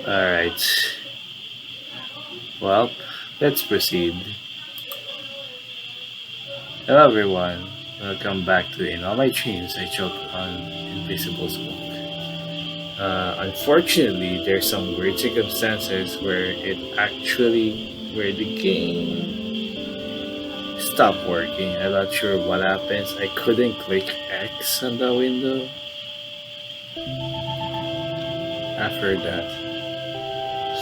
Alright. Well, let's proceed. Hello everyone. Welcome back to In All My Dreams I Choke on Invisible Smoke. Unfortunately, there's some weird circumstances where the game stopped working. I'm not sure what happens. I couldn't click X on the window after that.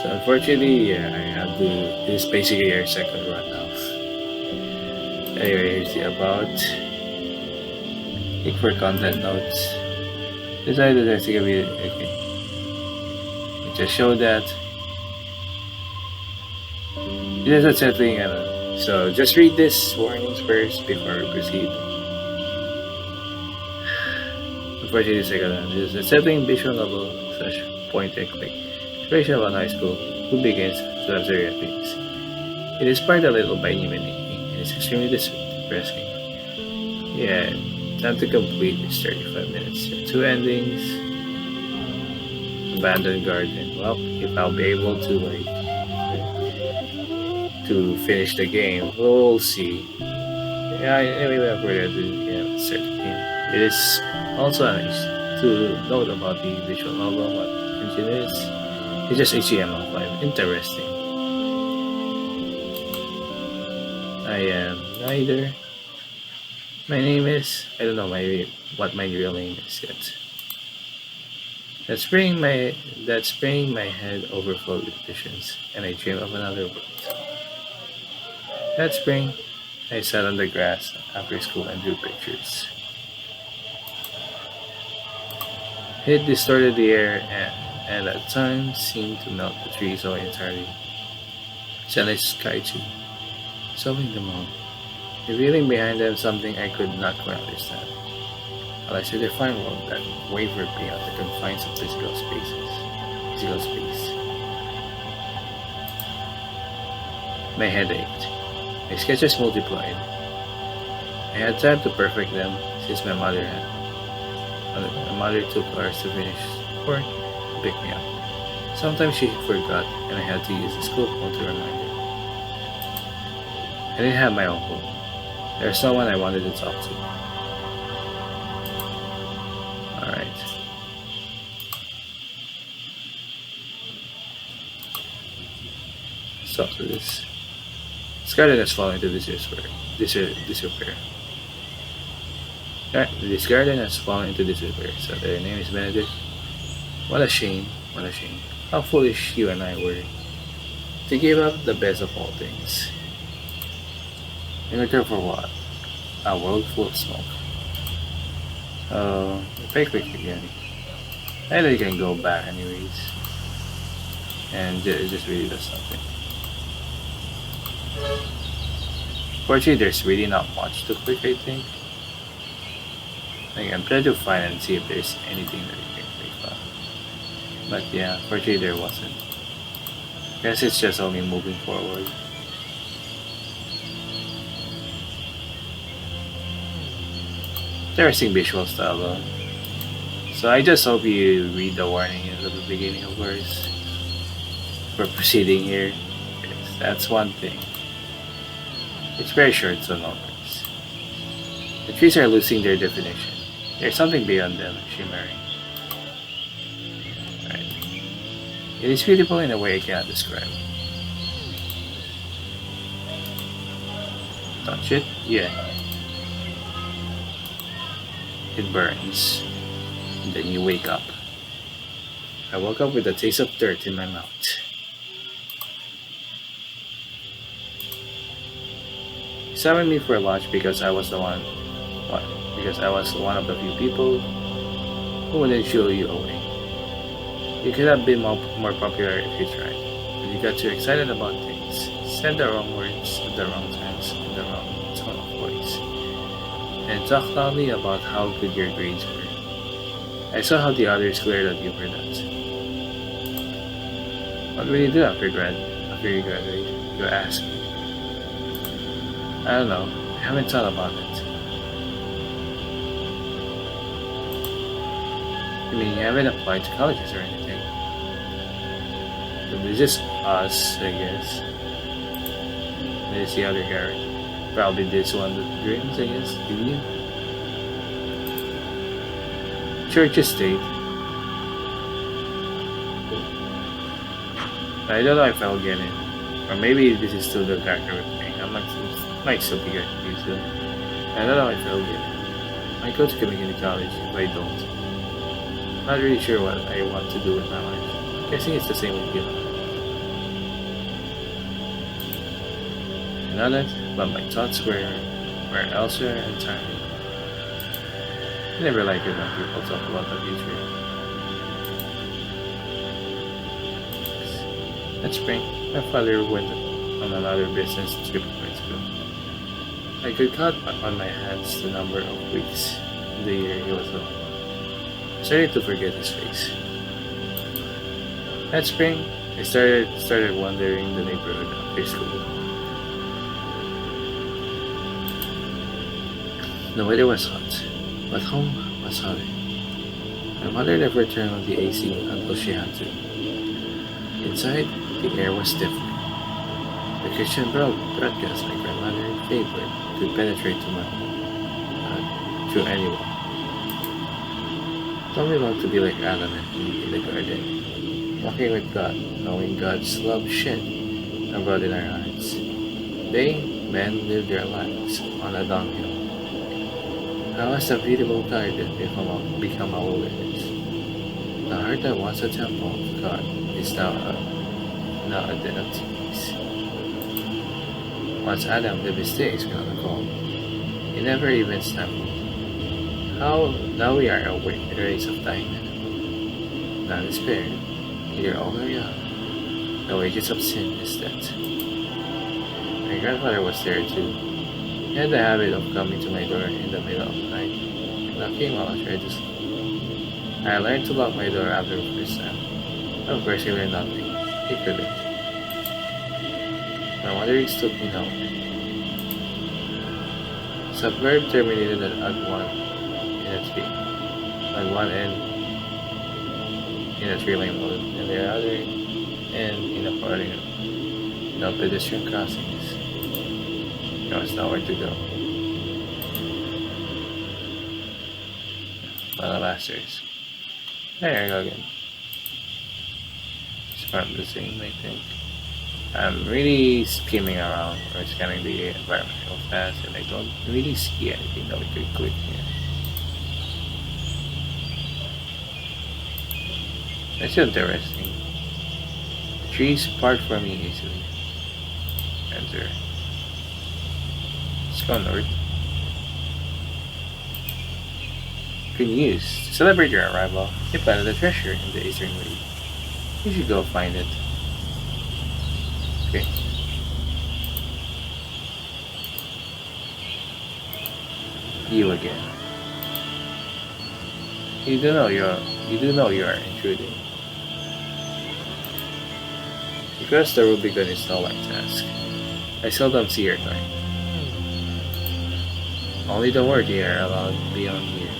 So unfortunately, yeah, I have to. This is basically our second run now. Anyway, here's the about. Click for content notes. Decided I think okay. Just show that it is unsettling. So just read this warnings first before we proceed. Unfortunately, second one is unsettling visual novel slash point and click. Inspiration about high school, who begins to observe things. It is part a little by Yume Nikki, and it's extremely depressing. Yeah, time to complete is 35 minutes. There are two endings. Abandoned garden. Well, if I'll be able to finish the game, we'll see. Yeah, anyway, without further ado, start the game. It is also nice to note about the visual novel, what engine is. It's just HTML5. Interesting. I am neither. My name is. I don't know what my real name is yet. That spring my head overflowed with visions, and I dreamed of another world. That spring, I sat on the grass after school and drew pictures. It distorted the air and at times seemed to melt the trees away entirely. Sunlit sky too, solving them all, revealing behind them something I could not quite understand. Unless a defined world that wavered beyond the confines of physical space. My head ached. My sketches multiplied. I had time to perfect them since my mother took hours to finish work and pick me up. Sometimes she forgot and I had to use the school phone to remind her. I didn't have my own phone. There was someone I wanted to talk to. Alright. Let's talk to this. This garden has fallen into disrepair. This garden has fallen into disrepair. So their name is Benedict. What a shame. How foolish you and I were to give up the best of all things. In return for what? A world full of smoke. Oh, if I click again, I know you can go back anyways. And it just really does something. Fortunately, there's really not much to click, I think. Like, I'm trying to find and see if there's anything that you can click on. But yeah, fortunately there wasn't. Guess it's just only moving forward. Interesting visual style though. So I just hope you read the warning at the beginning, of course. For proceeding here. Yes, that's one thing. It's very short, so no worries. The trees are losing their definition. There's something beyond them, shimmering. Right. It is beautiful in a way I cannot describe. Touch it? Yeah. It burns. And then you wake up. I woke up with a taste of dirt in my mouth. He summoned me for lunch because I was one of the few people who wouldn't show you away. You could have been more popular if you tried, but you got too excited about things, said the wrong words at the wrong times in the wrong tone of voice, and talked loudly about how good your grades were. I saw how the others glared at you for that. What will you do after you graduate? You ask. I don't know. I haven't thought about it. You mean you haven't applied to colleges or anything? So this is us, I guess. There's the other character. Probably this one that drinks, I guess. Gideon. Church estate. I don't know if I'll get it. Or maybe this is still the character we're playing. Might still be getting these soon. I don't know if I'll get it. I go to community college if I don't. Not really sure what I want to do with my life. Guessing it's the same with you. You know that? But my thoughts were elsewhere entirely. I never like it when people talk about the future. That spring, my father went on another business trip to school. I could count on my hands the number of weeks in the year he was home. I started to forget his face. That spring, I started wandering the neighborhood after school. The weather was hot, but home was hotter. My mother never turned on the AC until she had to. Inside, the air was stifling. The kitchen broadcast my grandmother's favorite could penetrate to my home, to anyone. Told me long to be like Adam and Eve in the garden, walking with God, knowing God's love shed abroad in our hearts. They, men, live their lives on a dunghill. How has the beautiful garden become a wilderness? The heart that was a temple of God is now a den of thieves. Once Adam did mistakes beyond the call, he never even stumbled. How now we are a race of dying men. None is spared, either old or young. The wages of sin is death. My grandfather was there too. He had the habit of coming to my door in the middle of the night, knocking while I tried to sleep. I learned to lock my door after the first time. Of course, he learned nothing. He couldn't. My mother took me nowhere. Subverb terminated at one end in a three-lane mode, and the other end in a parting road. No pedestrian crossings. There was nowhere to go. Well, bastards. There I go again. It's part of the same, I think. I'm really skimming around or scanning the environment real fast, and I don't really see anything that we could click here. That's interesting. The trees part for me easily. Enter. Let's go north. Good news. To celebrate your arrival, you planted a treasure in the eastern way. You should go find it. Okay. You again. You do know you are intruding. Because the Rubicon is no light task, I seldom see your kind. Only the worthy are allowed beyond here.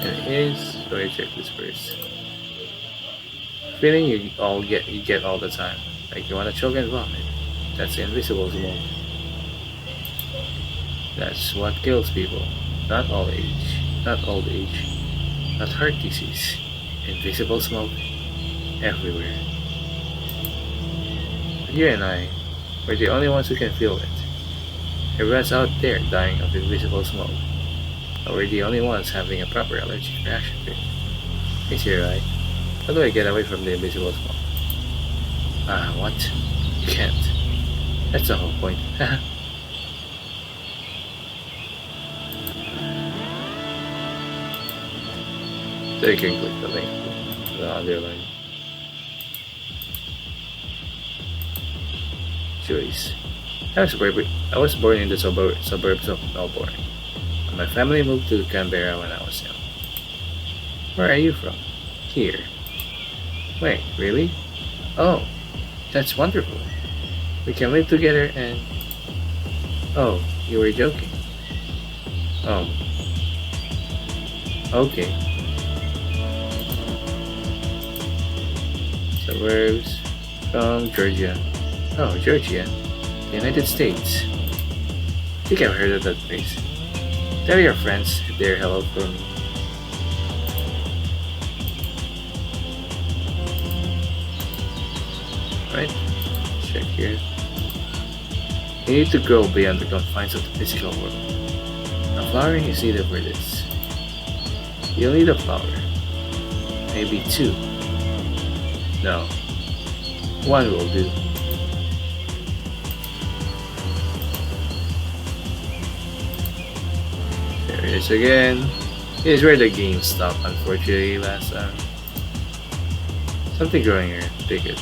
And it is, so I check this first. Feeling you get all the time, like you want to choke and vomit. That's invisible smoke. That's what kills people. Not old age, not heart disease. Invisible smoke everywhere. But you and I, we're the only ones who can feel it. Everyone's out there dying of invisible smoke. But we're the only ones having a proper allergic reaction to it. Is he right? How do I get away from the invisible smoke? What? You can't. That's the whole point. So you can click the link, the underline. Choice. I was born in the suburbs of Melbourne. My family moved to Canberra when I was young. Where are you from? Here. Wait, really? Oh, that's wonderful. We can live together and... Oh, you were joking. Oh, okay. Suburbs from Georgia. Oh, Georgia. The United States. I think I've heard of that place. Tell your friends they're hello for me. Right? Check here. You need to grow beyond the confines of the physical world. A flowering is needed for this. You'll need a flower. Maybe two. No. One will do. There it is again. Here's where the game stopped, unfortunately, last time. Something growing here. Take it.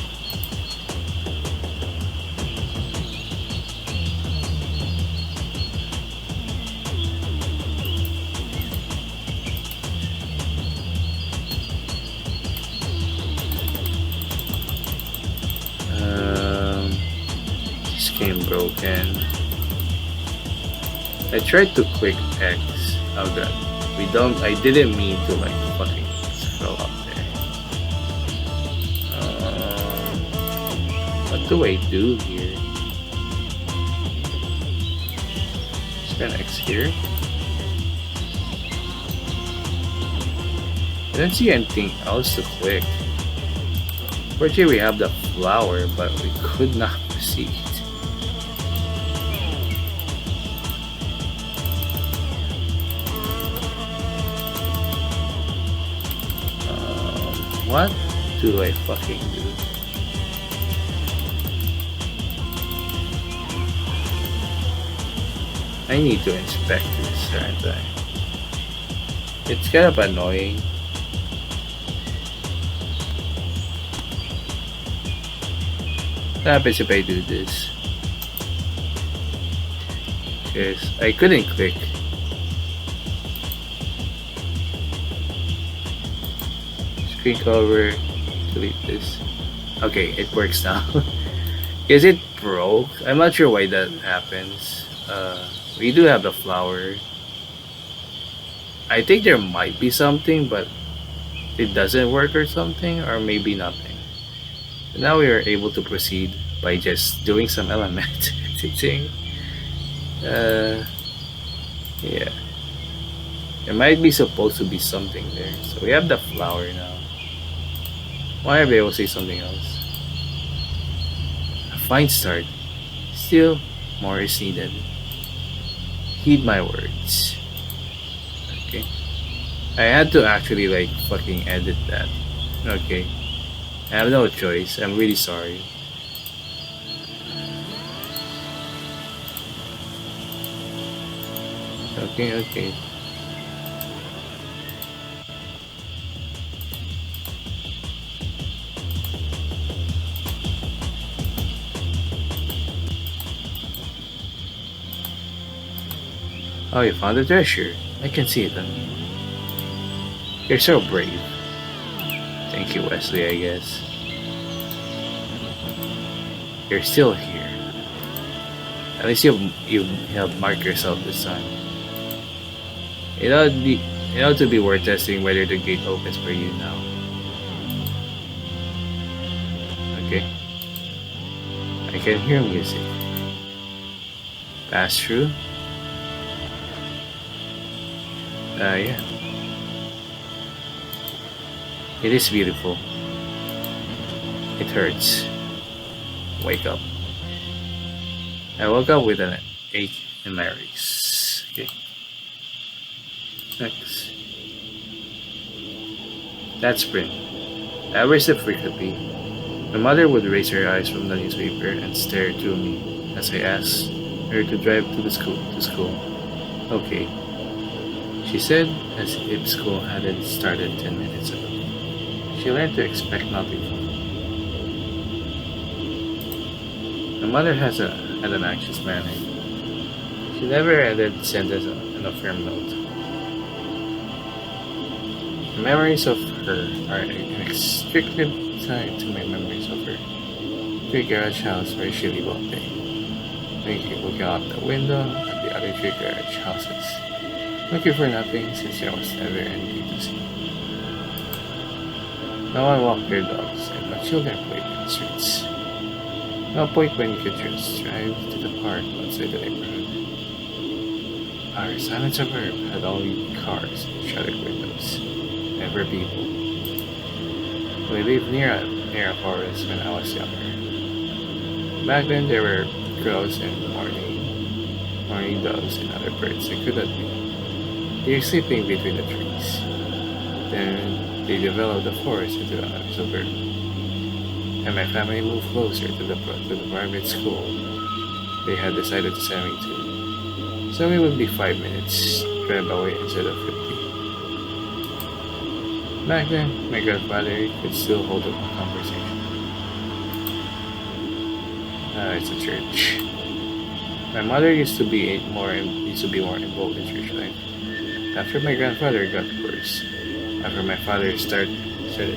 This game broken. I tried to click X. Oh god. I didn't mean to like fucking scroll up there. What do I do here? Spin X here. I don't see anything else to click. Fortunately, we have the flower, but we could not proceed. What do I fucking do? I need to inspect this, aren't I? It's kind of annoying. What happens if I do this? Because I couldn't click. Screen cover, delete this. Okay, it works now. Is it broke? I'm not sure why that happens. We do have the flower. I think there might be something, but it doesn't work or something, or maybe nothing. Now we are able to proceed by just doing some element editing. Yeah. There might be supposed to be something there. So we have the flower now. Why are we able to say something else? A fine start. Still, more is needed. Heed my words. Okay. I had to actually like fucking edit that. Okay. I have no choice. I'm really sorry. Okay. Oh, you found the treasure. I can see it on you. You're so brave. Thank you, Wesley, I guess. You're still here. At least you have marked yourself this time. It ought to be worth testing whether the gate opens for you now. Okay. I can hear music. Pass through? Yeah. It is beautiful. It hurts. Wake up. I woke up with an ache in my wrist. Okay. Next. That spring. I was sleep frequently. My mother would raise her eyes from the newspaper and stare through me as I asked her to drive to school. Okay. She said as if school hadn't started 10 minutes ago. She learned to expect nothing from me. My mother had an anxious manner. She never ended sentence on a firm note. The memories of her are inextricably tied to my memories of her. The garage house where she lived all day. Looking out the window at the other three garage houses. looking for nothing since there was never anything to see. No one walked their dogs, and no children played in the streets. No point when you could just drive to the park outside the neighborhood. Our silent suburb had only cars and shuttered windows, never people. We lived near a forest when I was younger. Back then there were crows and morning doves and other birds I could not be. They were sleeping between the trees. Then they developed the forest into a suburb. And my family moved closer to the private school they had decided to send me to. So it would be 5 minutes drive away instead of 50. Back then, my grandfather could still hold up a conversation. It's a church. My mother used to be more involved in church life. After my grandfather got divorced, after my father started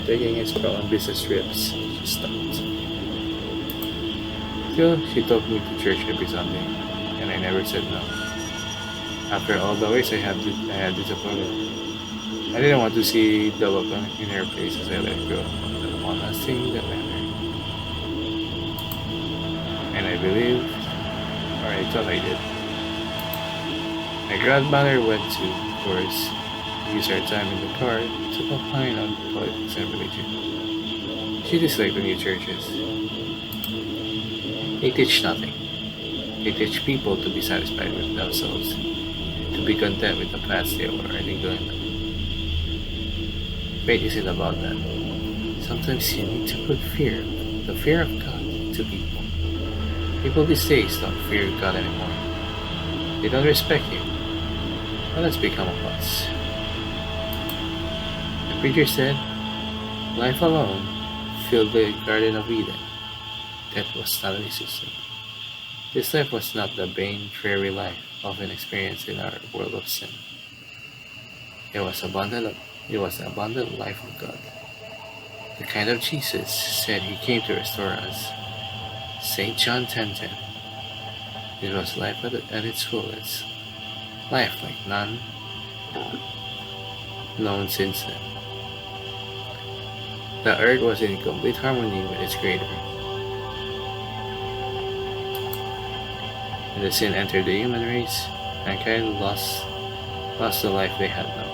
taking his own business trips, she stopped. Still, she took me to church every Sunday, and I never said no. After all the ways I had disappointed, I didn't want to see the look in her face as I let go of the one last thing that mattered. And I believed, or I thought I did. My grandmother went to, of course, use her time in the car to opine on politics and religion. She disliked the new churches. They teach nothing. They teach people to be satisfied with themselves, to be content with the paths they are already going on. Faith isn't about that. Sometimes you need to put the fear of God, into people. People these days don't fear God anymore. They don't respect Him. What has become of us? The preacher said, life alone filled the Garden of Eden. That was not an system. This life was not the vain, dreary life often experienced in our world of sin. It was the abundant life of God. The kind of Jesus said He came to restore us. St. John 10:10. It was life at its fullest. Life like none known since then. The earth was in complete harmony with its creator. When the sin entered the human race, mankind lost the life they had known.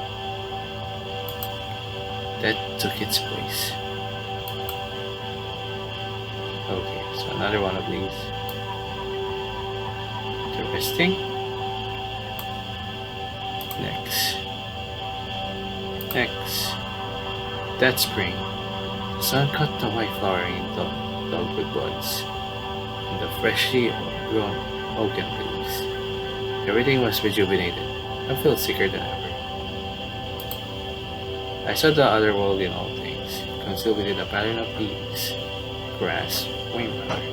That took its place. Okay, so another one of these. Interesting. Next. That spring, the sun cut the white flowering dogwood buds and the freshly grown oaken leaves. Everything was rejuvenated. I felt sicker than ever. I saw the other world in all things, concealed within a pattern of leaves, grass, wind rather.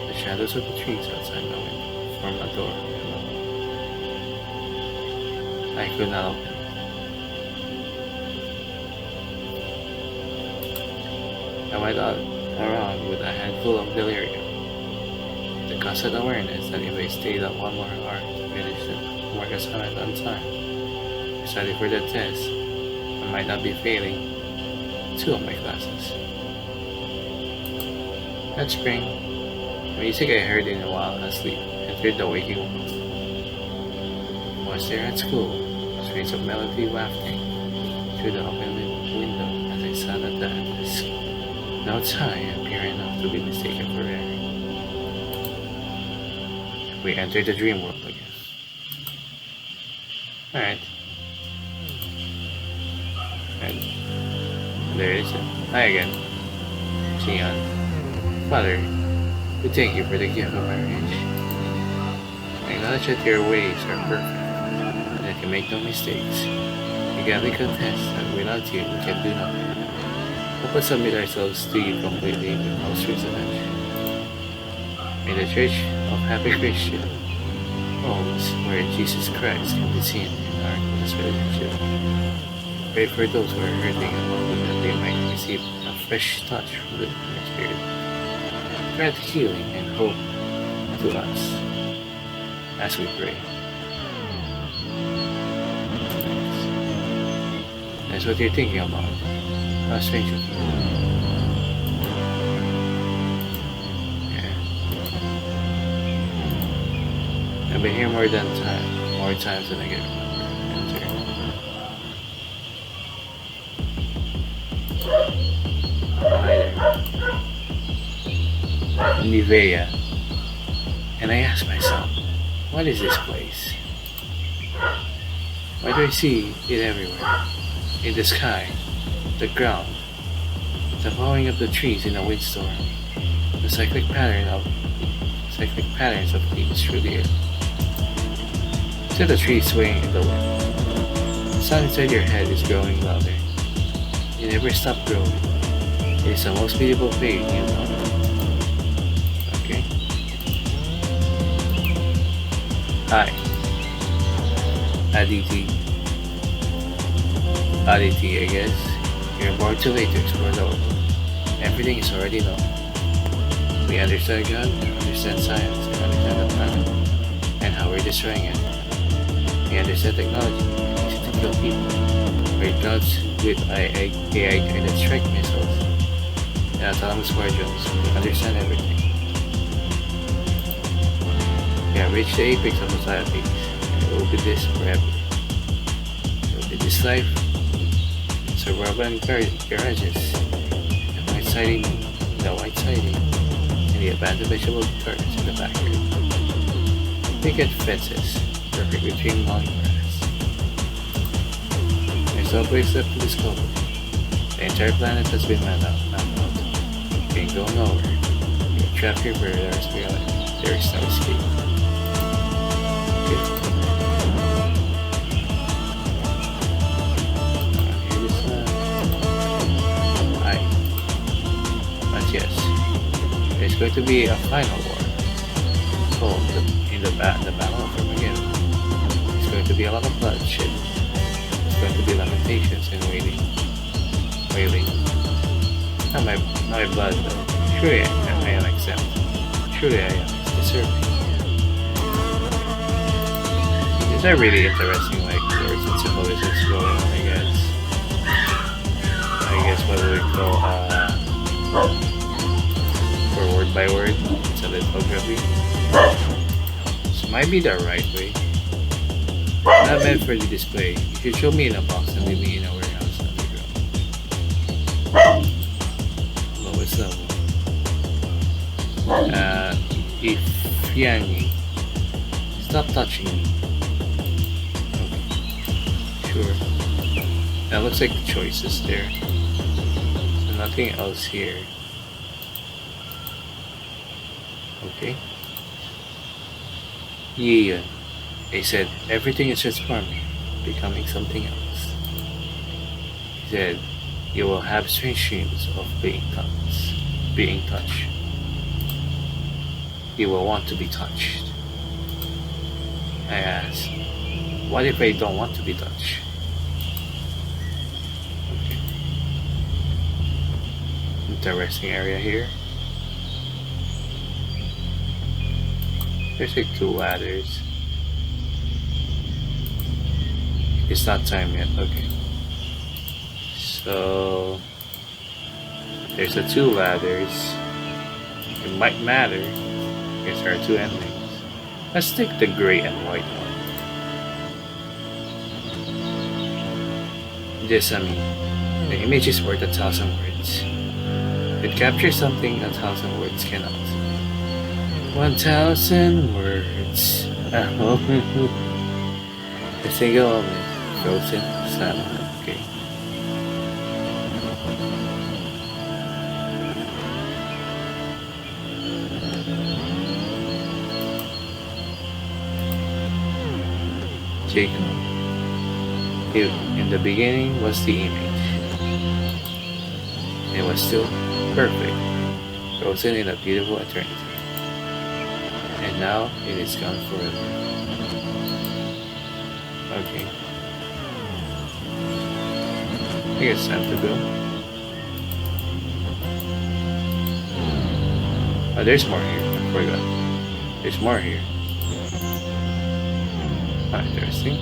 The shadows of the trees outside my window formed a door. I could not open it. I went around with a handful of delirium. The constant awareness that if I stayed up one more hour to finish the homework assignment on time, study for the test, I might not be failing 2 of my classes. That spring, the music I heard in a while asleep entered the waking world. I was there at school, strains of melody wafting through the open window as I sat at the desk. Notes high and pure enough to be mistaken for air. We entered the dream world again. Alright. And there it is. Hi again. Xian. Father, we thank you for the gift of marriage. I acknowledge that your ways are perfect, and that you make no mistakes. We gladly confess that without you we can do nothing. Help us submit ourselves to you completely with no strings attached. May the Church of Happy Christian homes where Jesus Christ can be seen in our close relationship. Pray for those who are hurting and longing that they might receive a fresh touch from the Holy Spirit. Grant healing and hope to us as we pray. That's what you're thinking about. How strange of you. Yeah. I've been here more times than I can remember. Enter. Hi there. Nivea. And I ask myself, what is this place? Why do I see it everywhere? In the sky, the ground, the blowing of the trees in a windstorm, the cyclic patterns of leaves through the air. See the trees swaying in the wind. The sound inside your head is growing louder. You never stop growing. It is the most beautiful thing you know. Okay? Hi. Aditi, I guess. You're born too late to explore the world. Everything is already known. We understand God, understand science, and understand the planet, and how we're destroying it. We understand technology, easy to kill people. We're gods with AI-guided strike missiles and autonomous squadrons. We understand everything. We have reached the apex of society, and it will be this forever. It will be this life, suburban garages, the white siding, and the abandoned vegetable gardens in the backyard. Picket fences, perfect between long grass. There's no place left to discover. The entire planet has been mapped out. You can go nowhere. You're trapped here where there is no escape. Yes, there's going to be a final war. In the Battle of Armageddon. There's going to be a lot of bloodshed. There's going to be lamentations and wailing. Not my blood though. Surely I am exempt. Surely I am deserving. These are really interesting, like words and symbolisms going on. I guess what we call or word by word, it's a lithography. This might be the right way. Not meant for the display. You should show me in a box and leave me in a warehouse underground. Lowest level. Ifyani. Stop touching me. Okay. Sure. That looks like the choices there. So nothing else here. Okay. Yeah. He said, everything is transforming, becoming something else. He said, you will have strange dreams of being touched. You will want to be touched. I asked, what if I don't want to be touched? Okay. Interesting area here. There's like 2 ladders. It's not time yet, okay. So there's the 2 ladders. It might matter because there are 2 endings. Let's take the gray and white one. Jessamy. The image is worth 1,000 words. It captures something 1,000 words cannot. 1,000 words. A single moment. Frozen salmon. Okay. Jacob. In the beginning was the image. It was still perfect, frozen in a beautiful eternity. And now it is gone forever. Okay. I think it's time to go. Oh, there's more here. I forgot. There's more here. Oh, interesting.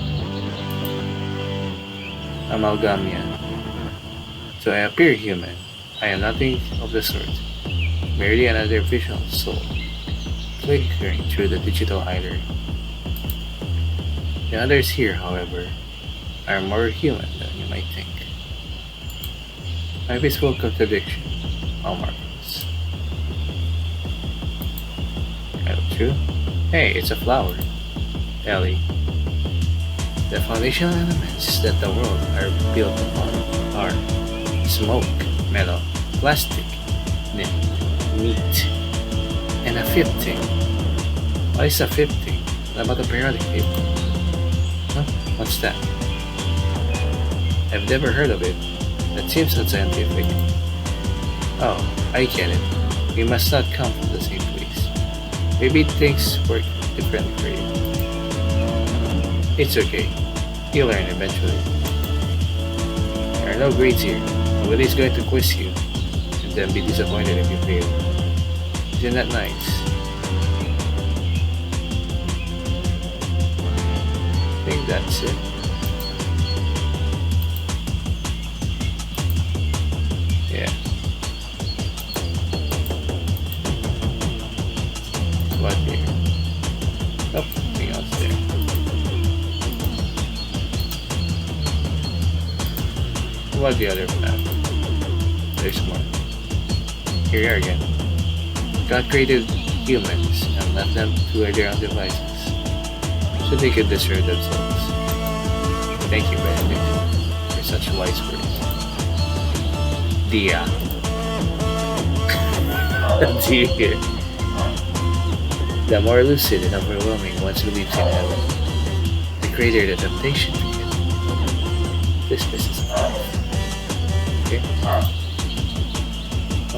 amalgamia. So I appear human. I am nothing of the sort, merely another visual soul, flickering through the digital hider. The others here, however, are more human than you might think. My visible contradiction, all marvelous. True? Hey, it's a flower. Ellie. The foundational elements that the world are built upon are smoke, metal, plastic, meat, and a fifth thing. What is a fifth thing? What about the periodic table? Huh? What's that? I've never heard of it. That seems unscientific. Oh, I get it. We must not come from the same place. Maybe things work differently for you. It's okay. You'll learn eventually. There are no grades here. Nobody's going to quiz you and then be disappointed if you fail. Isn't that nice? I think that's it. Yeah. What here? Nope, nothing else there. What the other map? There's more. Here we are again. God created humans and left them to their own devices, so they could destroy themselves. Thank you, Benedict, for such wise words. Dia. Dear. The more lucid and overwhelming once believes in heaven, the greater the temptation to get. This pisses me off. Okay?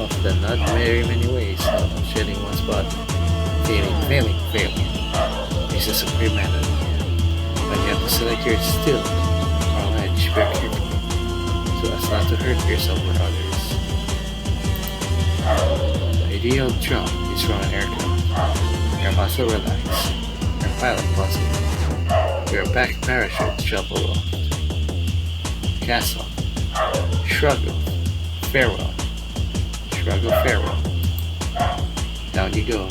Of the not very many ways of shedding one's body, failing is a supreme method. When you have to select your still or edge very carefully, so as not to hurt yourself or others. The ideal drop is from an aircraft. Your muscle relax, your pilot muscle, your back parachute shuffle off. Castle, shrug off, farewell, shrug off, farewell. Down you go,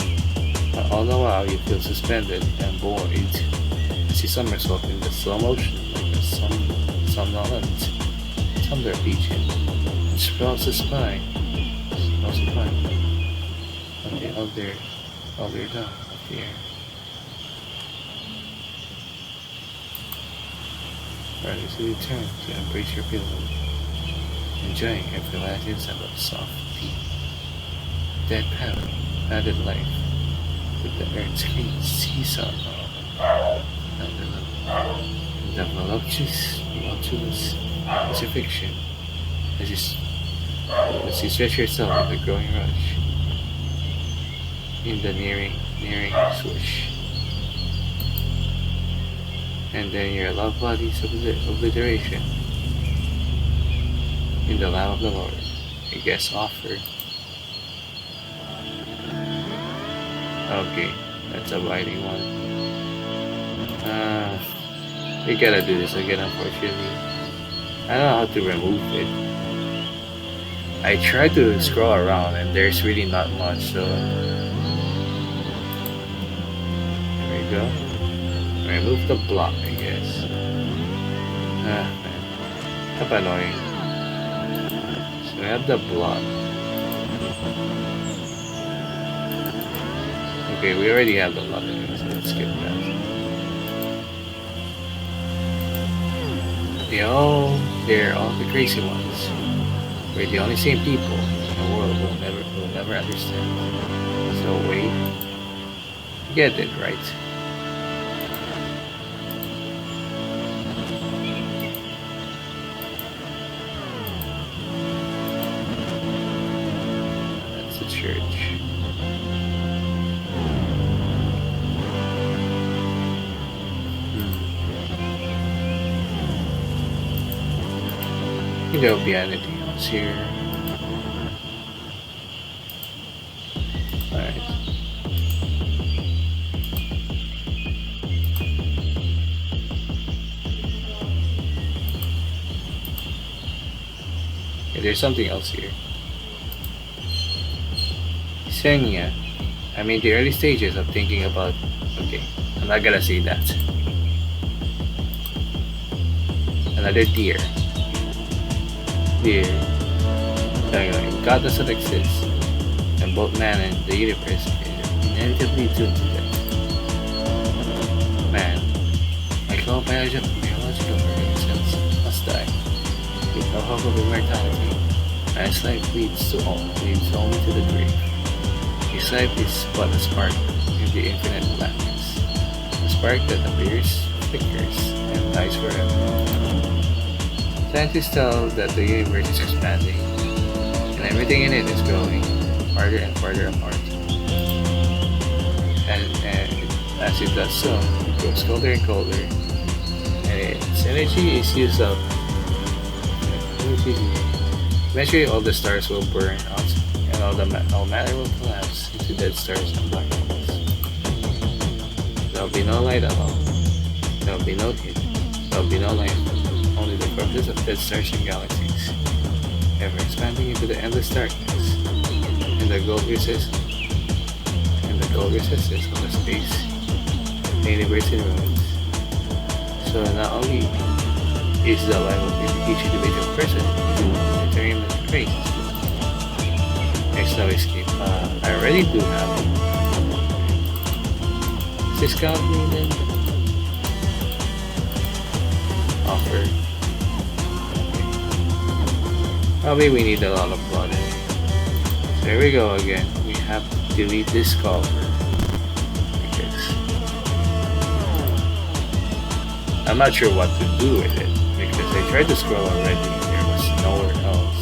but all the while you feel suspended and buoyed as you somersault in the slow motion like a somnolent thunder pigeon and sprawls the spine all they're done up the air. Ready to return to embrace your pillow, enjoying every last instant of soft deep, dead padded life with the earth's clean seesaw and the voluptuous crucifixion as you stretch yourself in the growing rush, in the nearing swoosh. And then your love body's obliteration in the lap of the Lord, a guest offered. Okay, that's a biting one. We gotta do this again, unfortunately. I don't know how to remove it. I tried to scroll around and there's really not much, so there we go. Remove the block, I guess. Man. How annoying. So we have the block. Okay, we already have the block anyway, so let's skip that. They're all the crazy ones. We're the only sane people in the world will never understand. So wait. Get it right. Church. I think there'll be anything else here. Alright. there's something else here. Senya. I'm in the early stages of thinking about... Okay, I'm not gonna say that. Another deer. Deer. God doesn't exist, and both man and the universe are inevitably doomed to death. Man, biological organisms must die, with no hope of immortality. Man's life leads only to the grave. His life is but a spark in the infinite blackness, a spark that appears, flickers, and dies forever. Scientists tell that the universe is expanding, and everything in it is growing farther and farther apart. And as it does so, it grows colder and colder, and its energy is used up. Eventually, all the stars will burn out, and all matter will collapse into dead stars and black holes. There will be no light at all. There will be no heat. There will be no life. Only the corpses of dead stars and galaxies, ever expanding into the endless darkness, and the cold recesses of the space, the universe in ruins. So not only is the life of each individual person determined with grace. There's no escape. I already do have it. Does this count me then? Offer. Probably we need a lot of blood in it. So here we go again. We have to delete this cover. Because I'm not sure what to do with it. Because I tried to scroll already. There was nowhere else.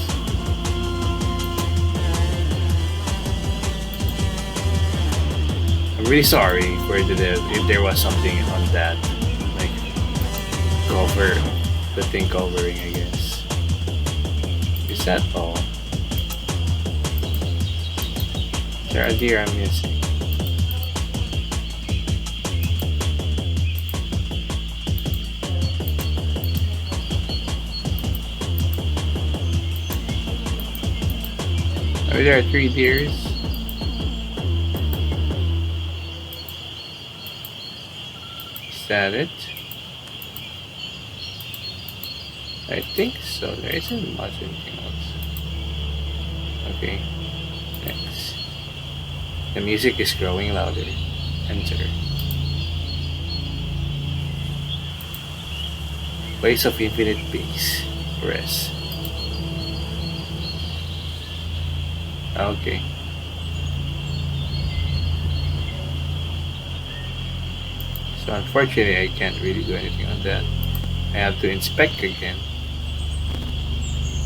I'm really sorry for if there was something on that. Like cover. The thing covering, I guess. Is that all? Is there a deer I'm missing? Are there 3 deers? Is that it? I think so. There isn't much anything else. Okay. Next. The music is growing louder. Enter. Place of infinite peace. Rest. Okay. So unfortunately I can't really do anything on that. I have to inspect again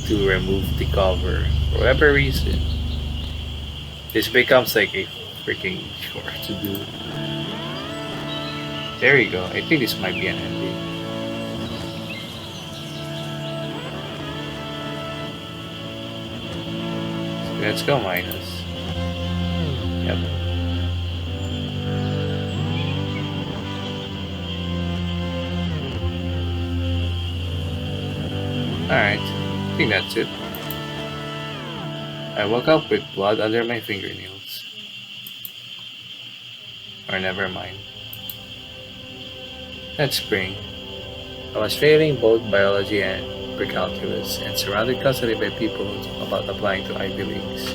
to remove the cover. For whatever reason, this becomes like a freaking chore to do. There we go. I think this might be an ending. So let's go minus. Yep. Alright, I think that's it. I woke up with blood under my fingernails. Or never mind. That spring, I was failing both biology and pre-calculus and surrounded constantly by people about applying to Ivy Leagues.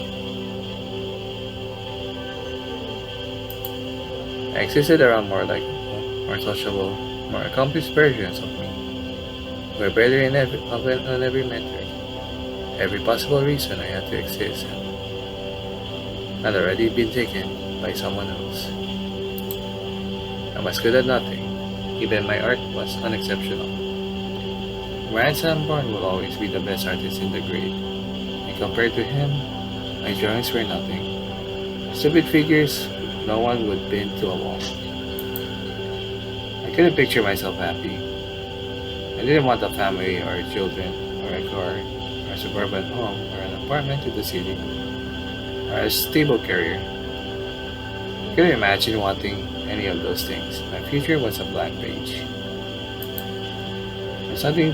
I existed around more likable, more sociable, more accomplished versions of me. We're better on every metric. Every possible reason I had to exist had already been taken by someone else. I was good at nothing. Even my art was unexceptional. My son Born will always be the best artist in the grade. And compared to him, my drawings were nothing. Stupid figures no one would pin to a wall. I couldn't picture myself happy. I didn't want a family or children or a car or a suburban home or an apartment in the city or a stable career. I couldn't imagine wanting any of those things. My future was a blank page. There's nothing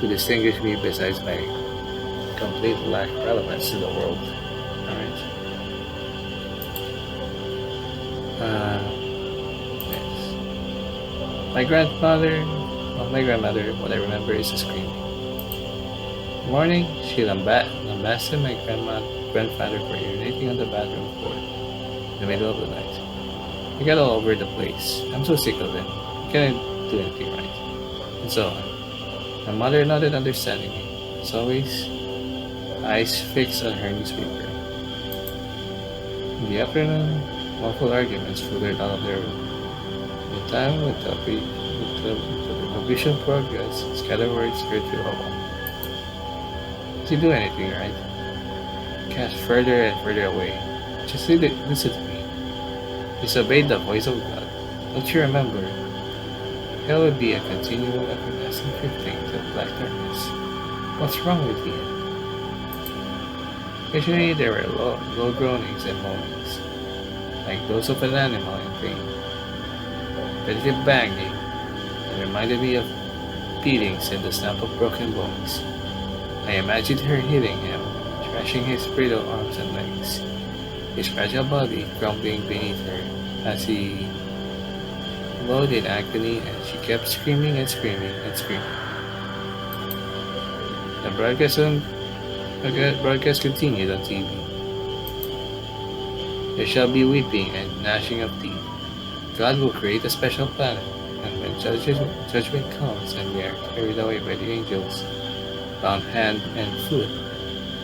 to distinguish me besides my complete lack relevance to the world. Alright. Yes. My grandmother, what I remember is a screaming. One morning, she lambasted my grandfather for urinating on the bathroom floor in the middle of the night. He got all over the place. I'm so sick of him. He can't do anything right. And so on. My mother nodded understandingly. As always, eyes fixed on her newspaper. In the afternoon, awful arguments filtered out of their room. The time with the vision progress, scattered words heard through a wall. Did you do anything right? Cast further and further away. Just listen to me. Disobeyed the voice of God. Don't you remember? Hell would be a continual everlasting drifting to black darkness. What's wrong with you? Occasionally there were low groanings and moanings, like those of an animal in pain. Repetitive banging that reminded me of beatings and the snap of broken bones. I imagined her hitting him, thrashing his brittle arms and legs, his fragile body crumbling beneath her as he glowed in agony, and she kept screaming and screaming and screaming. The broadcast continued on TV. There shall be weeping and gnashing of teeth. God will create a special planet, and when judgment comes and we are carried away by the angels, bound hand and foot,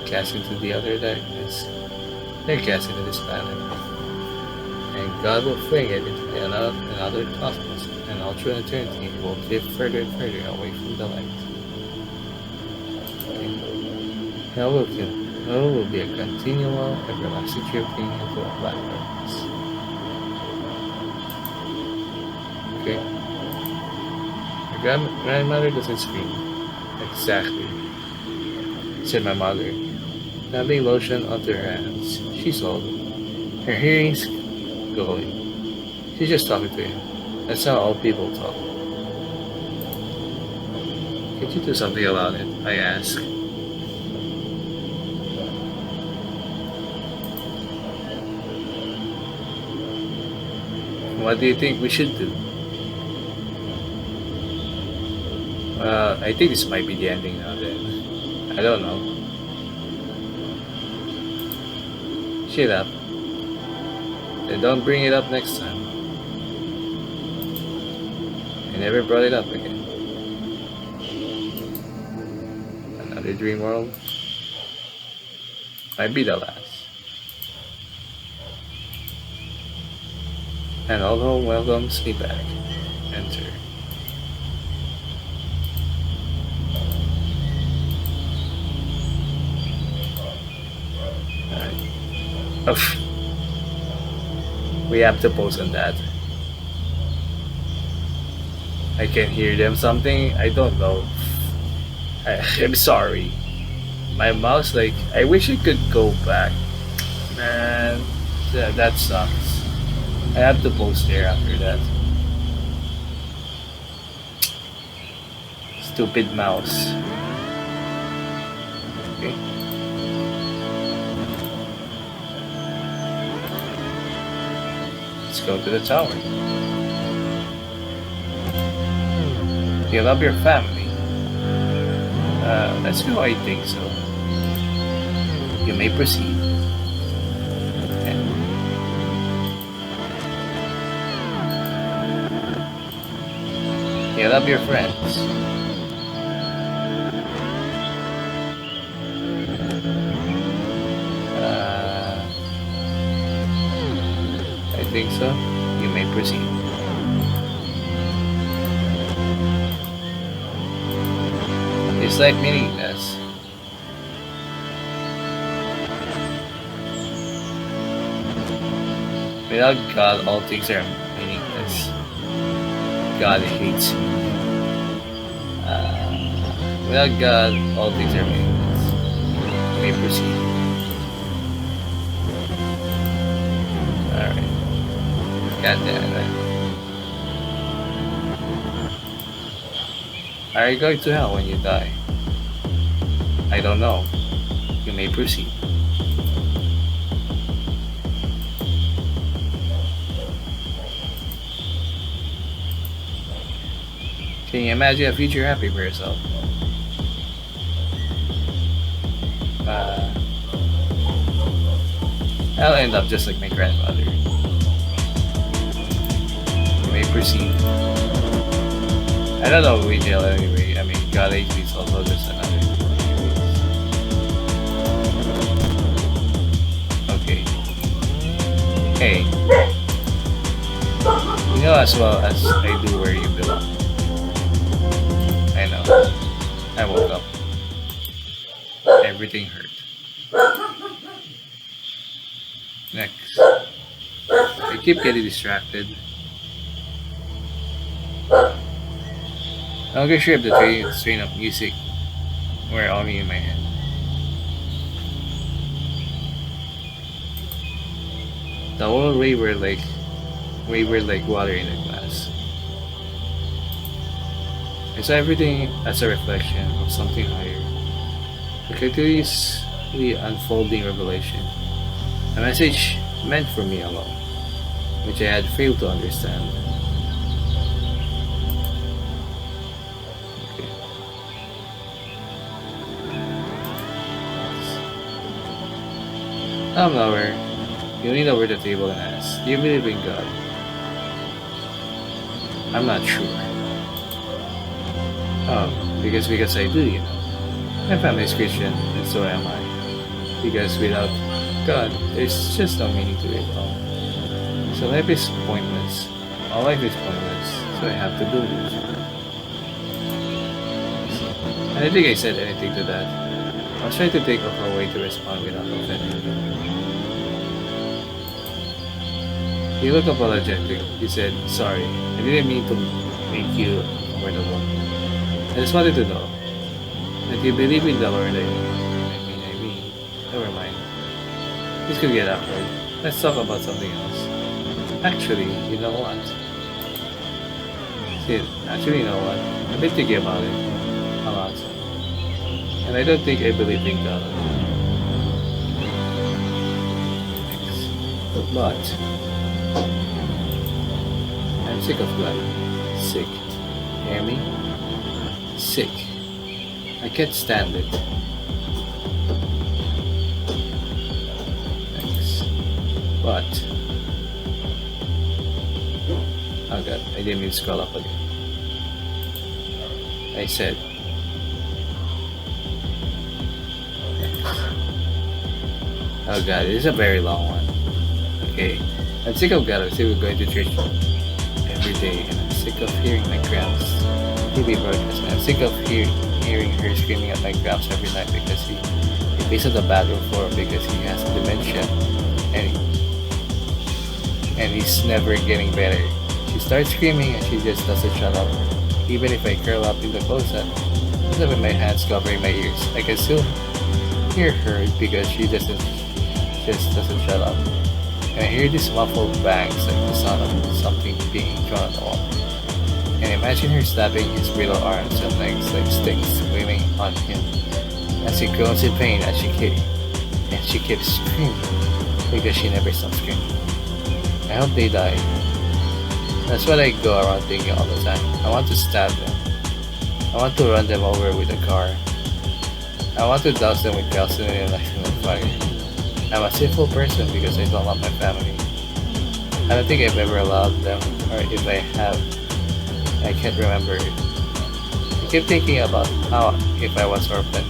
cast into the other darkness, they're cast into this planet. And God will fling it into another cosmos, and all through eternity it will drift further and further away from the light. Hell will be a continual, everlasting drifting into a black darkness. Okay. Your grandmother doesn't scream. Exactly, said my mother, dabbing lotion onto her hands. She's old. Her hearing's going. She's just talking to him. That's how old people talk. Can't you do something about it? I asked. What do you think we should do? I think this might be the ending now then. I don't know. Shut up. Then don't bring it up next time. I never brought it up again. Another dream world? Might be the last. And all home welcomes me back. Enter. Alright. Oh. We have to pause on that. I can hear them something. I don't know. I'm sorry. My mouse, like, I wish it could go back. Man, that sucks. I have to post there after that. Stupid mouse. Okay. Let's go to the tower. You love your family. Let's go, I think so. You may proceed. You love your friends. I think so. You may proceed. Is life meaningless? Without God, all things are meaningless. God hates me. Without God, all things are meaningless. You may proceed. Alright. God damn it. Are you going to hell when you die? I don't know. You may proceed. Can you imagine a future happy for yourself? I'll end up just like my grandmother. You may proceed. I don't know retail anyway. I mean, God is also just another. Okay. Hey. You know as well as I do where you belong. I know. I woke up. Everything hurt. Next. I keep getting distracted. I'm not sure if the strain of music were only in my head. The whole way were like water in a glass. I saw everything as a reflection of something higher. A continuously unfolding revelation. A message meant for me alone, which I had failed to understand. Okay. Out of nowhere, you lean over the table and ask, "Do you believe in God?" I'm not sure. Oh, because I do, you know. My family is Christian, and so am I. Because without God, there's just no meaning to it all. So life is pointless. All life is pointless, so I have to believe. I don't think I said anything to that. I was trying to think of a way to respond without offending him. He looked apologetic. He said, "Sorry, I didn't mean to make you uncomfortable. I just wanted to know that you believe in the Lord." I mean, never mind. This could get awkward. Let's talk about something else. Actually, you know what? Actually, you know what? I've been thinking about it a lot. And I don't think I believe in God. But I'm sick of God. Sick. Hear me? Sick. I can't stand it. Thanks. But oh god, I didn't mean to scroll up again. I said thanks. Oh god, this is a very long one. Okay. I'm sick of God. I'm sick of going to church every day, and I'm sick of hearing my grams TV broadcast. I'm sick of hearing her screaming at my grams every night because he pays on the bathroom floor because he has dementia, and he's never getting better. She starts screaming and she just doesn't shut up. Even if I curl up in the closet, instead with my hands covering my ears, I can still hear her because she just doesn't shut up. And I hear these muffled bangs like the sound of something being drawn on the wall. And imagine her stabbing his brittle arms and legs like sticks screaming on him as he groans in pain as she keeps screaming because she never stops screaming. I hope they die. That's what I go around thinking all the time. I want to stab them. I want to run them over with a car. I want to douse them with gasoline and light them on fire. I'm a sinful person because I don't love my family. I don't think I've ever allowed them, or if I have, I can't remember it. I keep thinking about how if I was orphaned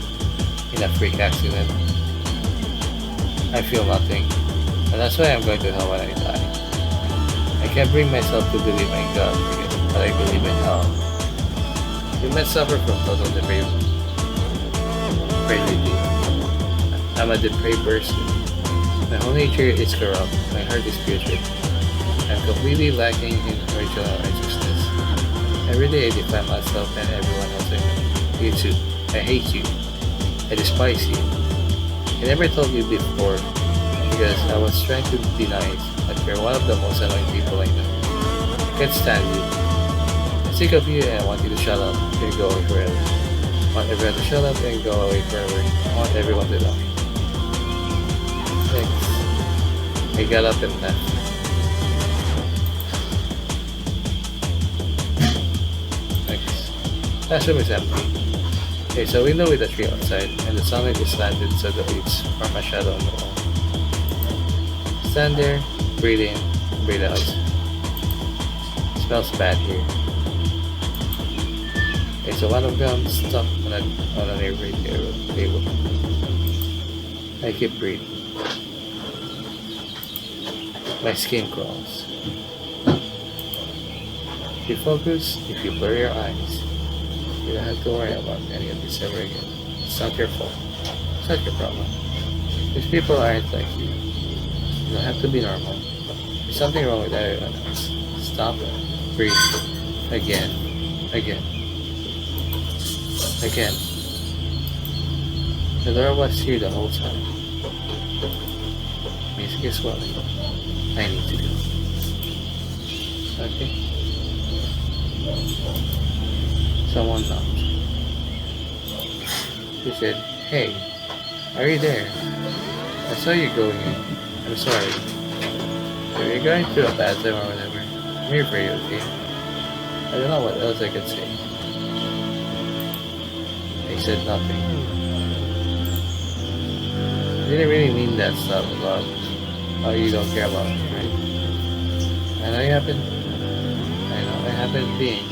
in a freak accident, I feel nothing, and that's why I'm going to hell when I die. I can't bring myself to believe in God, but I believe in hell. You might suffer from total depravity. I'm a depraved person. My whole nature is corrupt. My heart is putrid. I'm completely lacking in original righteousness. Every day I define myself and everyone else I know. You too. I hate you. I despise you. I never told you before because I was trying to deny it, but you're one of the most annoying people I know. I can't stand you. I'm sick of you and I want you to shut up and go away forever. I want everyone to shut up and go away forever. I want everyone to die. Next, I got up and left. Next, classroom is empty. There's a window with a tree outside, and the sunlight is slanted so the leaves form a shadow on the wall. Stand there, breathe in, breathe out. It smells bad here. There's a lot of gum stuck on a neighboring table. I keep breathing. My skin crawls. If you focus, if you blur your eyes, you don't have to worry about any of this ever again. It's not your fault. It's not your problem. These people aren't like you. You don't have to be normal. There's something wrong with everyone else. Stop. Breathe. Again. Again. Again. The door was here the whole time. Music is swelling. I need to go. Okay. Someone knocked. He said, "Hey, are you there? I saw you going in. I'm sorry. If you're going through a bad time or whatever, I'm here for you, okay?" I don't know what else I could say. I said nothing. I didn't really mean that stuff about how you don't care about me, right? I know you haven't. I know I haven't been.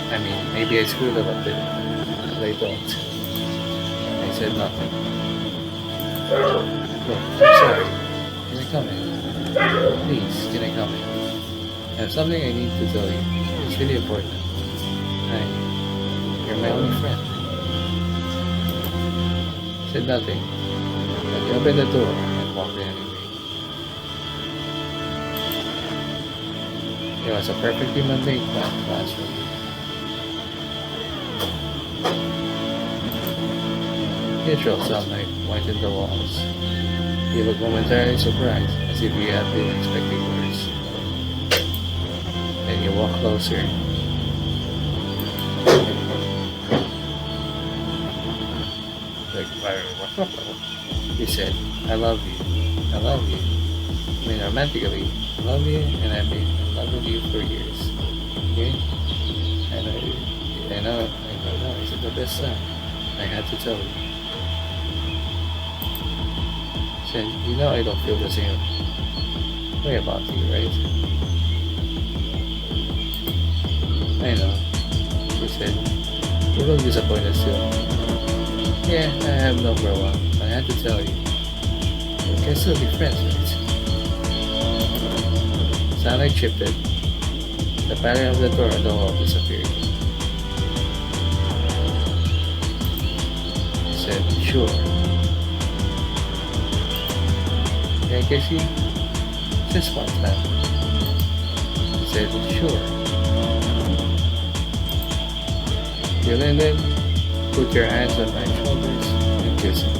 I mean, maybe I screwed up a bit, but I don't. I said nothing. Look, I'm sorry. Can I come in? Please, can I come in? I have something I need to tell you. It's really important. You're my only friend. I said nothing. But he opened the door and walked in anyway. It was a perfectly mundane classroom. Neutral sunlight whitened the walls. He looked momentarily surprised, as if he had been expecting worse. Then he walked closer. He said, "I love you. I love you. I mean, romantically, I love you, and I've been in love with you for years. Okay? I know, it's the best time. I had to tell you." He said, "You know I don't feel the same way about you, right?" "I know," he said. "You will disappoint us still." "Yeah, I have known for a while, but I had to tell you. We can still be friends, right?" Sunlight shifted. The pattern of the door on the wall disappeared. He said, "Sure. Can I kiss you? Just one time." He said, "Sure." You leaned in, put your hands on my shoulders, and kiss me.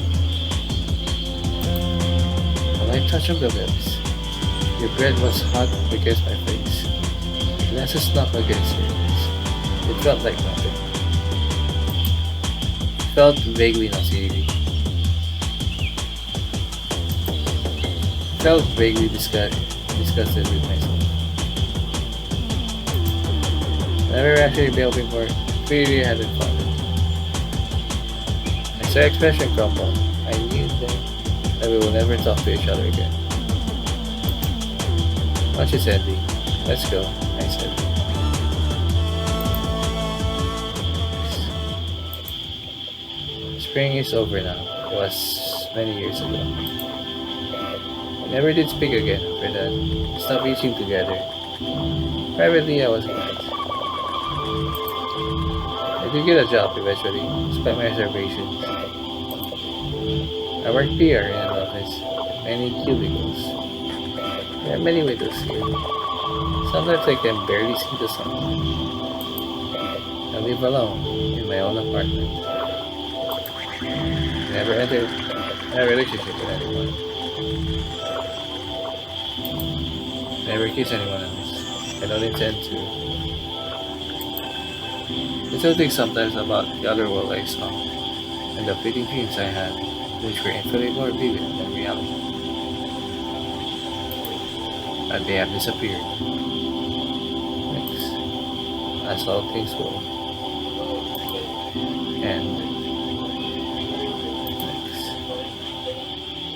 A light touch of the lips. Your breath was hot against my face. The glasses knocked against your lips. It felt like nothing. It felt vaguely nauseating. I felt vaguely disgusted with myself. I never actually been hoping for it. Really having fun. I saw your expression crumble. I knew that we will never talk to each other again. Lunch is ending. Let's go, I said. Spring is over now. It was many years ago. We never did speak again after that. We stopped eating together. Privately, I was glad. I did get a job eventually, despite my reservations. I worked PR in an office, many cubicles. There are many windows here. Sometimes I can barely see the sun. I live alone in my own apartment. Never entered a relationship with anyone. Never kiss anyone else. I don't intend to. I still think sometimes about the other world I saw, and the fleeting dreams I had, which were infinitely more vivid than reality. but they have disappeared. Next, as all things will. And next.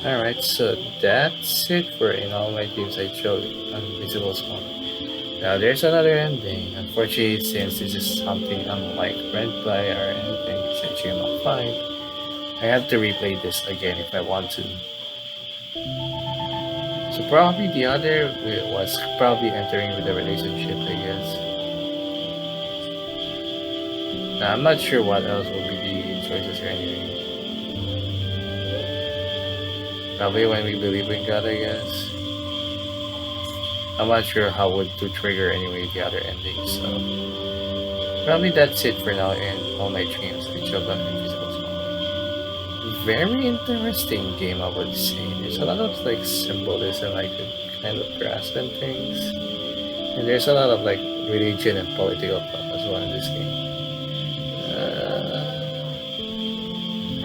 Alright, so that's it for in all my dreams I chose Invisible Smoke. Now there's another ending. Unfortunately, since this is something unlike Red Play or anything, since you're not fine, I have to replay this again if I want to. So probably the other was probably entering with a relationship, I guess. Now, I'm not sure what else will be the choices or anything. Probably when we believe in God, I guess. I'm not sure how would to trigger anyway the other endings, so probably that's it for now in all my dreams. I chose an Invisible Smoke. Very interesting game, I would say. There's a lot of like symbolism I could kind of grasp and things, and there's a lot of like religion and political plot as well in this game.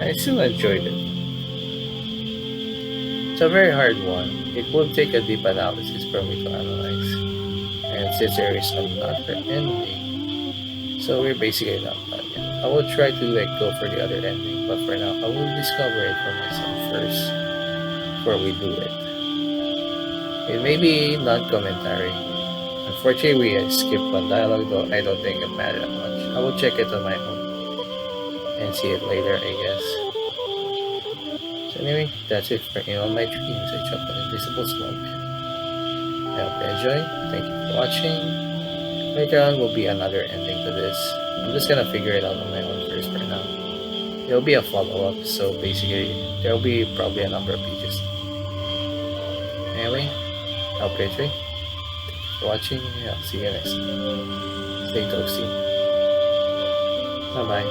I still enjoyed it. It's a very hard one. It will take a deep analysis for me to analyze. And since there is another ending, so we're basically not done yet. I will try to like go for the other ending, but for now I will discover it for myself first before we do it. It may be non-commentary. Unfortunately, we skipped one dialogue, though I don't think it mattered that much. I will check it on my own and see it later, I guess. So anyway, that's it for in all my dreams. I chopped an Invisible Smoke. I hope you enjoyed. Thank you for watching. Later on will be another ending to this. I'm just gonna figure it out on my own first for now. It'll be a follow-up, so basically there'll be probably a number of pages. Anyway, I hope you enjoyed. Thank you for watching. I'll see you next time. Stay toasty. Bye bye.